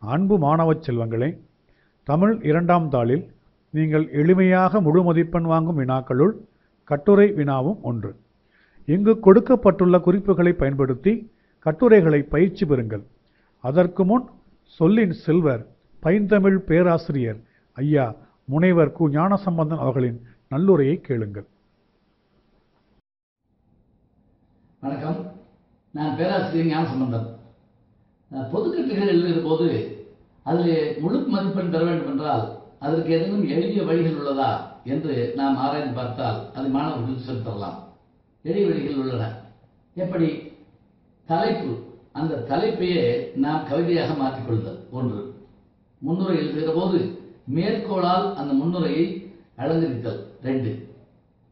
அன்பு மாணவ செல்வங்களே, தமிழ் 2ஆம் தாளில் நீங்கள் எளிமையாக முழு மதிப்பெண் வாங்கும் வினாக்களுள் கட்டுரை வினாவும் ஒன்று. இங்கு கொடுக்கப்பட்டுள்ள குறிப்புகளை பயன்படுத்தி கட்டுரைகளை பயிற்சி பெறுங்கள். அதற்கு முன் சொல்லின் செல்வர் பைந்தமிழ் பேராசிரியர் ஐயா முனைவர் கு. ஞானசம்பந்தன் அவர்களின் நல்லுரையை கேளுங்கள். வணக்கம், நான் பேராசிரியர் ஞானசம்பந்தன். பொதுக்கட்டுரைகள் எழுதுகிற போது அதில் முழு மதிப்பெண் பெற வேண்டும் என்றால் அதற்கு ஏதேனும் எளிய வழிகள் உள்ளதா என்று நாம் ஆராய்ந்து பார்த்தால் அது மாணவர்களுக்கு சொல்லித்தரலாம். எளிய வழிகள் உள்ளன. எப்படி? தலைப்பு, அந்த தலைப்பையே நாம் கவிதையாக மாற்றிக்கொள்ளுதல் ஒன்று. முன்னுரை எழுதுகிற போது மேற்கோளால் அந்த முன்னுரையை அலங்கரித்தல் 2.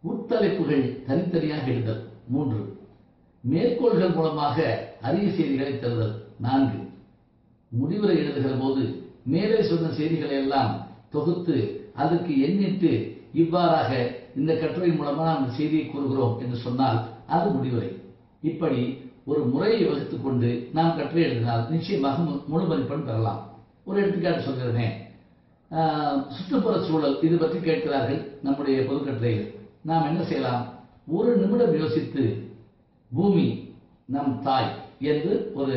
உட்தலைப்புகள் தனித்தனியாக எழுதல் 3. மேற்கோள்கள் மூலமாக அரிய செய்திகளை தருதல் 4. முடிவுரை எழுதுகிற போது மேலே சொன்ன செய்திகளை எல்லாம் தொகுத்து அதற்கு எண்ணிட்டு இவ்வாறாக இந்த கட்டுரை மூலமாக அந்த செய்தியை கூறுகிறோம் என்று சொன்னால் அது முடிவுரை. இப்படி ஒரு முறையை வகுத்துக் கொண்டு நாம் கட்டுரை எழுதினால் நிச்சயமாக முழு மதிப்பெண் பெறலாம். ஒரு எடுத்துக்காட்டு சொல்கிறேனே, சுற்றுப்புற சூழல் இது பற்றி கேட்கிறார்கள் நம்முடைய பொதுக்கட்டுரையில். நாம் என்ன செய்யலாம்? ஒரு நிமிடம் யோசித்து பூமி நம் தாய் என்று ஒரு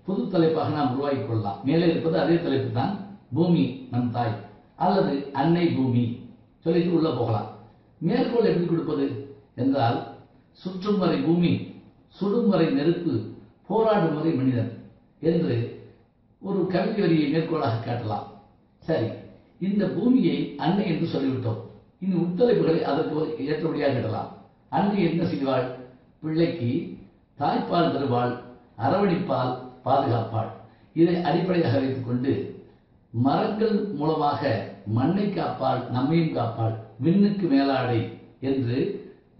புது தலைப்பாக நாம் உருவாக்கிக் கொள்ளலாம். மேலே இருப்பது அதே தலைப்பு தான், பூமி நம் தாய் அல்லது அன்னை பூமி சொல்லிட்டு உள்ள போகலாம். மேற்கோள் எப்படி கொடுப்பது என்றால், சுற்றும் வரை பூமி, சுடும் வரை நெருப்பு, போராடும் வரை மனிதன் என்று ஒரு கவிதை வரியை மேற்கோளாக காட்டலாம். சரி, இந்த பூமியை அன்னை என்று சொல்லிவிட்டோம். இனி உட்தலைப்புகளை அதற்கு ஏற்றபடியாக இடலாம். அன்னை என்ன செய்வாள்? பிள்ளைக்கு தாய்ப்பால் தருவாள், அரவணைப்பால் பாதுகாப்பாள். இதை அடிப்படையாக வைத்துக் கொண்டு மரங்கள் மூலமாக மண்ணை காப்பாள், நம்மையும் காப்பாள், விண்ணுக்கு மேலாடை என்று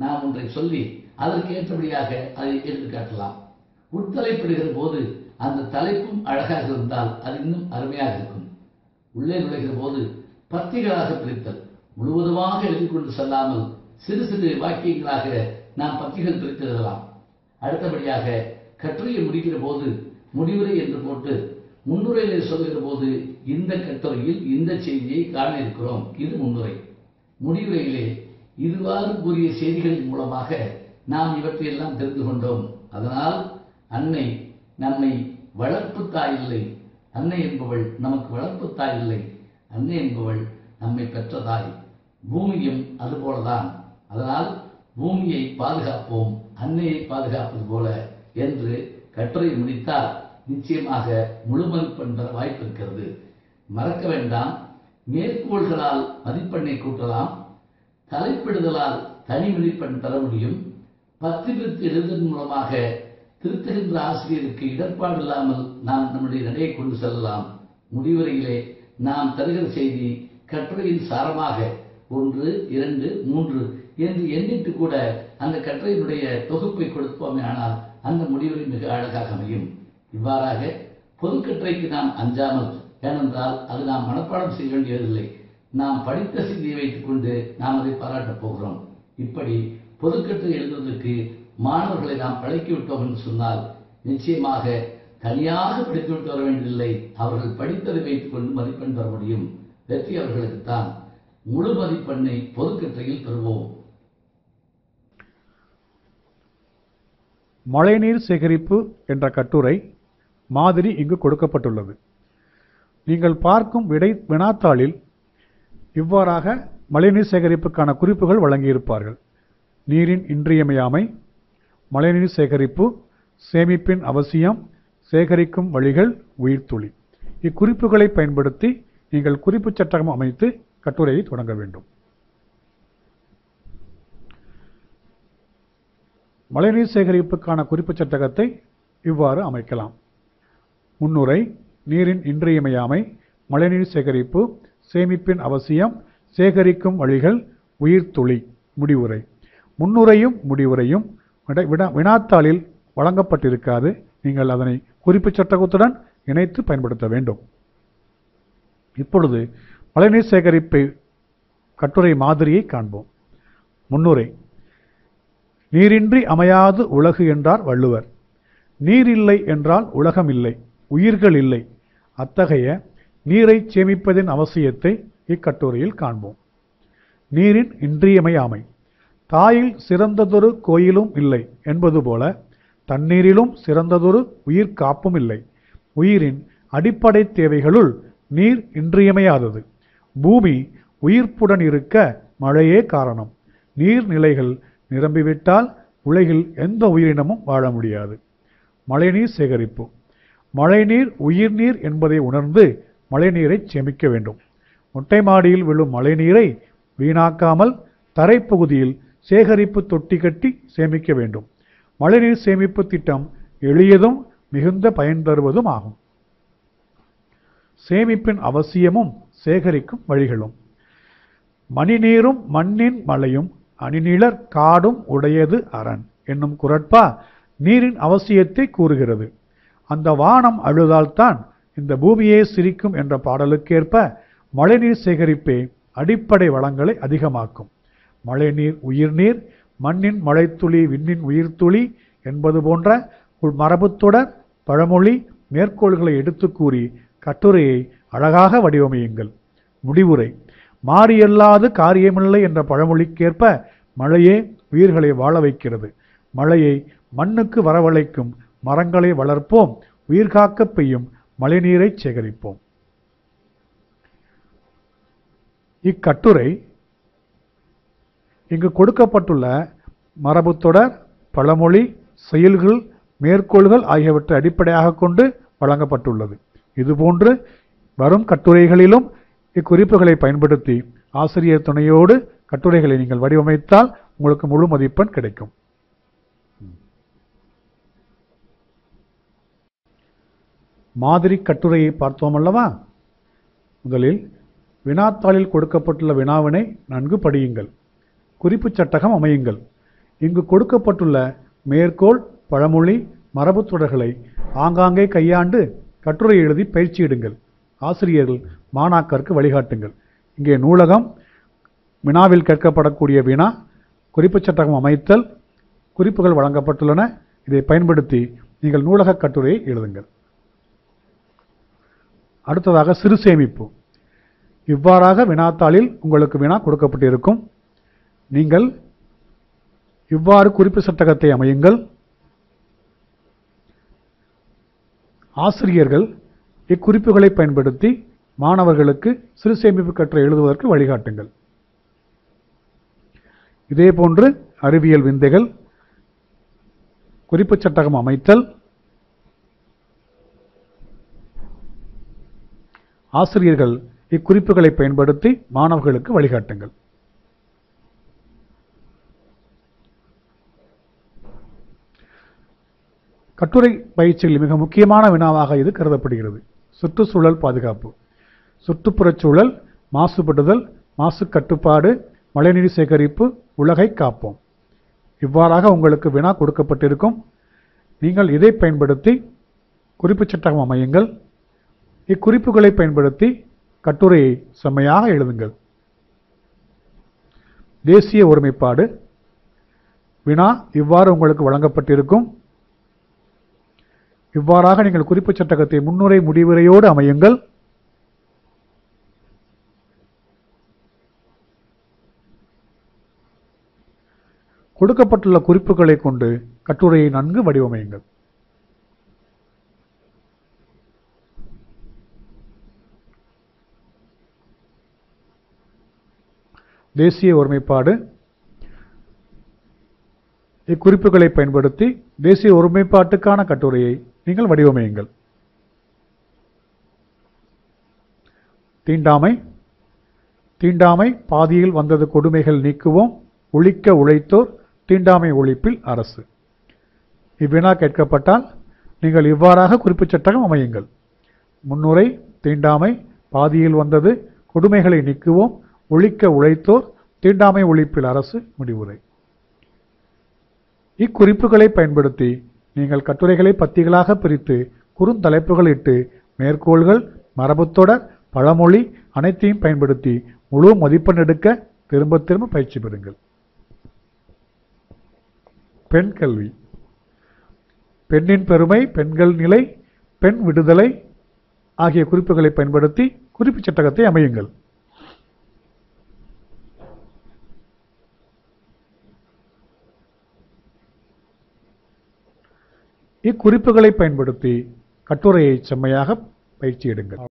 நாம் ஒன்றை சொல்லி அதற்கு ஏற்றபடியாக அதை எடுத்து காட்டலாம். உட்தலைப்பிடுகிற போது அந்த தலைப்பும் அழகாக இருந்தால் அது இன்னும் அருமையாக இருக்கும். உள்ளே நுழைகிற போது பத்திகளாக பிரித்தல், முழுவதுமாக எழுதி கொண்டு செல்லாமல் சிறு சிறு வாக்கியங்களாக நாம் பத்திகள் பிரித்து எழுதலாம். அடுத்தபடியாக கட்டுரையை முடிக்கிற போது முடிவுரை என்று போட்டு முன்னுரையிலே சொல்கிற போது இந்த கட்டுரையில் இந்த செய்தியை காண இருக்கிறோம், இது முன்னுரை. முடிவுரையிலே இதுவாறு கூறிய செய்திகளின் மூலமாக நாம் இவற்றையெல்லாம் தெரிந்து கொண்டோம். அதனால் அன்னை நம்மை வளர்ப்பு தாய் இல்லை, அன்னை என்பவள் நமக்கு வளர்ப்பு தாய் இல்லை, அன்னை என்பவள் நம்மை பெற்ற தாய். பூமியும் அதுபோலதான். அதனால் பூமியை பாதுகாப்போம், அன்னையை பாதுகாப்பது போல என்று கட்டுரை முடித்தால் நிச்சயமாக முழு மதிப்பெண் பெற வாய்ப்பு இருக்கிறது. மறக்க வேண்டாம், மேற்கோள்களால் மதிப்பெண்ணை கூட்டலாம், தலைப்பிடுதலால் தனி மதிப்பெண் பெற முடியும். பத்தி பிரித்து எழுதுவதன் மூலமாக திருத்துகின்ற ஆசிரியருக்கு இடர்பாடு இல்லாமல் நாம் நம்முடைய நடையை கொண்டு செல்லலாம். முடிவுரையிலே நாம் தருகிற செய்தி கட்டுரையின் சாரமாக 1, 2, 3 என்று எண்ணிட்டு கூட அந்த கட்டுரையினுடைய தொகுப்பை கொடுப்போமே, ஆனால் அந்த முடிவுரை மிக அழகாக அமையும். இவ்வாறாக பொதுக்கட்டுரைக்கு நாம் அஞ்சாமல், ஏனென்றால் அது நாம் மனப்பாடம் செய்ய வேண்டியதில்லை, நாம் படித்த செய்தியை வைத்துக் கொண்டு நாம் அதை பாராட்டப் போகிறோம். இப்படி பொதுக்கட்டுரை எழுதுவதற்கு மாணவர்களை நாம் பழக்கிவிட்டோம் என்று சொன்னால் நிச்சயமாக தனியாக படித்துவிட்டு வர வேண்டியதில்லை, அவர்கள் படித்ததை வைத்துக் கொண்டு மதிப்பெண் பெற முடியும். வெற்றி அவர்களுக்குத்தான். முழு மதிப்பெண்ணை பொதுக்கட்டுரையில் பெறுவோம். மழைநீர் சேகரிப்பு என்ற கட்டுரை மாதிரி இங்கு கொடுக்கப்பட்டுள்ளது. நீங்கள் பார்க்கும் வினாத்தாளில் இவ்வாறாக மழைநீர் சேகரிப்புக்கான குறிப்புகள் வழங்கியிருப்பார்கள். நீரின் இன்றியமையாமை, மழைநீர் சேகரிப்பு, சேமிப்பின் அவசியம், சேகரிக்கும் வழிகள், உயிர்த்துளி. இக்குறிப்புகளை பயன்படுத்தி நீங்கள் குறிப்பு சட்டகம் அமைத்து கட்டுரையை தொடங்க வேண்டும். மழைநீர் சேகரிப்புக்கான குறிப்பு சட்டகத்தை இவ்வாறு அமைக்கலாம். முன்னுரை, நீரின் இன்றியமையாமை, மழைநீர் சேகரிப்பு, சேமிப்பின் அவசியம், சேகரிக்கும் வழிகள், உயிர்த்துளி. முடிவுரை. முன்னுரையும் முடிவுரையும் வினாத்தாளில் வழங்கப்பட்டிருக்காது. நீங்கள் அதனை குறிப்பு சட்டகத்துடன் இணைத்து பயன்படுத்த வேண்டும். இப்பொழுது மழைநீர் சேகரிப்பு கட்டுரை மாதிரியை காண்போம். முன்னுரை. நீரின்றி அமையாது உலகு என்றார் வள்ளுவர். நீர் இல்லை என்றால் உலகம் இல்லை, உயிர்கள் இல்லை. அத்தகைய நீரை சேமிப்பதின் அவசியத்தை இக்கட்டுரையில் காண்போம். நீரின் இன்றியமையாமை. தாயில் சிறந்ததொரு கோயிலும் இல்லை என்பது போல தண்ணீரிலும் சிறந்ததொரு உயிர் காப்பும் இல்லை. உயிரின் அடிப்படை தேவைகளுள் நீர் இன்றியமையாதது. பூமி உயிர்ப்புடன் இருக்க மழையே காரணம். நீர்நிலைகள் நிரம்பிவிட்டால் உலகில் எந்த உயிரினமும் வாழ முடியாது. மழைநீர் சேகரிப்பு. மழைநீர் உயிர்நீர் என்பதை உணர்ந்து மழைநீரை சேமிக்க வேண்டும். மொட்டை மாடியில் விழும் மழைநீரை வீணாக்காமல் தரைப்பகுதியில் சேகரிப்பு தொட்டி கட்டி சேமிக்க வேண்டும். மழைநீர் சேமிப்பு திட்டம் எளியதும் மிகுந்த பயன் தருவதும் ஆகும். சேமிப்பின் அவசியமும் சேகரிக்கும் வழிகளும். மணிநீரும் மண்ணின் மழையும் அணிநிழற் காடும் உடையது அரண் என்னும் குறட்பா நீரின் அவசியத்தை கூறுகிறது. அந்த வானம் அழுதால்தான் இந்த பூமியே சிரிக்கும் என்ற பாடலுக்கேற்ப மழைநீர் சேகரிப்பே அடிப்படை வளங்களை அதிகமாக்கும். மழைநீர் உயிர்நீர், மண்ணின் மழைத்துளி விண்ணின் உயிர்த்துளி என்பது போன்ற மரபுத்தொடர் பழமொழி மேற்கோள்களை எடுத்து கூறி கட்டுரையை அழகாக வடிவமையுங்கள். முடிவுரை. மாறியல்லாது காரியமில்லை என்ற பழமொழிக்கேற்ப மழையே உயிர்களை வாழ வைக்கிறது. மழையை மண்ணுக்கு வரவழைக்கும் மரங்களை வளர்ப்போம். உயிர்காக்க பெய்யும் மழைநீரை சேகரிப்போம். இக்கட்டுரை இங்கு கொடுக்கப்பட்டுள்ள மரபுத்தொடர் பழமொழி செயல்கள் மேற்கோள்கள் ஆகியவற்றை அடிப்படையாக கொண்டு வழங்கப்பட்டுள்ளது. இதுபோன்று வரும் கட்டுரைகளிலும் இக்குறிப்புகளை பயன்படுத்தி ஆசிரியர் துணையோடு கட்டுரைகளை நீங்கள் வடிவமைத்தால் உங்களுக்கு முழு மதிப்பெண் கிடைக்கும். மாதிரி கட்டுரையை பார்த்தோம் அல்லவா? முதலில் வினாத்தாளில் கொடுக்கப்பட்டுள்ள வினாவினை நன்கு படியுங்கள். குறிப்பு சட்டகம் அமையுங்கள். இங்கு கொடுக்கப்பட்டுள்ள மேற்கோள் பழமொழி மரபுத் தொடர்களை ஆங்காங்கே கையாண்டு கட்டுரை எழுதி பயிற்சியிடுங்கள். ஆசிரியர்கள் மாணாக்கருக்கு வழிகாட்டுங்கள். இங்கே நூலகம், வினாவில் கேட்கப்படக்கூடிய வினா, குறிப்பு சட்டகம் அமைத்தல், குறிப்புகள் வழங்கப்பட்டுள்ளன. இதை பயன்படுத்தி நீங்கள் நூலக கட்டுரையை எழுதுங்கள். அடுத்ததாக சிறு சேமிப்பு. இவ்வாறாக வினாத்தாளில் உங்களுக்கு வினா கொடுக்கப்பட்டிருக்கும். நீங்கள் இவ்வாறு குறிப்பு சட்டகத்தை அமையுங்கள். ஆசிரியர்கள் இக்குறிப்புகளை பயன்படுத்தி மாணவர்களுக்கு சிறு சேமிப்பு கட்டுரை எழுதுவதற்கு வழிகாட்டுங்கள். இதேபோன்று அறிவியல் விந்தைகள், குறிப்பு சட்டகம் அமைத்தல், ஆசிரியர்கள் இக்குறிப்புகளை பயன்படுத்தி மாணவர்களுக்கு வழிகாட்டுங்கள். கட்டுரை பயிற்சியில் மிக முக்கியமான வினாவாக இது கருதப்படுகிறது. சுற்றுச்சூழல் பாதுகாப்பு. சுற்றுப்புறச்சூழல், மாசுபடுதல், மாசு கட்டுப்பாடு, மழைநீர் சேகரிப்பு, உலகை காப்போம். இவ்வாறாக உங்களுக்கு வினா கொடுக்கப்பட்டிருக்கும். நீங்கள் இதை பயன்படுத்தி குறிப்பு சட்டகம் அமையுங்கள். இக்குறிப்புகளை பயன்படுத்தி கட்டுரையை செம்மையாக எழுதுங்கள். தேசிய ஒருமைப்பாடு. வினா இவ்வாறு உங்களுக்கு வழங்கப்பட்டிருக்கும். இவ்வாறாக நீங்கள் குறிப்பு சட்டகத்தை முன்னுரை முடிவுரையோடு அமையுங்கள். கொடுக்கப்பட்டுள்ள குறிப்புகளை கொண்டு கட்டுரையை நன்கு வடிவமையுங்கள். தேசிய ஒருமைப்பாடு. இக்குறிப்புகளை பயன்படுத்தி தேசிய ஒருமைப்பாட்டுக்கான கட்டுரையை நீங்கள் வடிவமையுங்கள். தீண்டாமை. தீண்டாமை பாதியில் வந்தது கொடுமைகள் நீக்குவோம், ஒழிக்க உழைத்தோர், தீண்டாமை ஒழிப்பில் அரசு. இவ்வினா கேட்கப்பட்டால் நீங்கள் இவ்வாறாக குறிப்பு சட்டகம் அமையுங்கள். முன்னுரை தீண்டாமை பாதியில் வந்தது கொடுமைகளை நீக்குவோம், ஒழிக்க உழைத்தோர், தீண்டாமை ஒழிப்பில் அரசு. முடிவுரை. இக்குறிப்புகளை பயன்படுத்தி நீங்கள் கட்டுரைகளை பத்திகளாக பிரித்து குறுந்தலைப்புகள் இட்டு மேற்கோள்கள் மரபுத்தொடர் பழமொழி அனைத்தையும் பயன்படுத்தி முழு மதிப்பெண் எடுக்க திரும்ப திரும்ப பயிற்சி பெறுங்கள். பெண் கல்வி. பெண்ணின் பெருமை, பெண்கள் நிலை, பெண் விடுதலை ஆகிய குறிப்புகளை பயன்படுத்தி குறிப்புச் சட்டகத்தை அமையுங்கள். இக்குறிப்புகளை பயன்படுத்தி கட்டுரையை செம்மையாக பயிற்சி எடுங்கள்.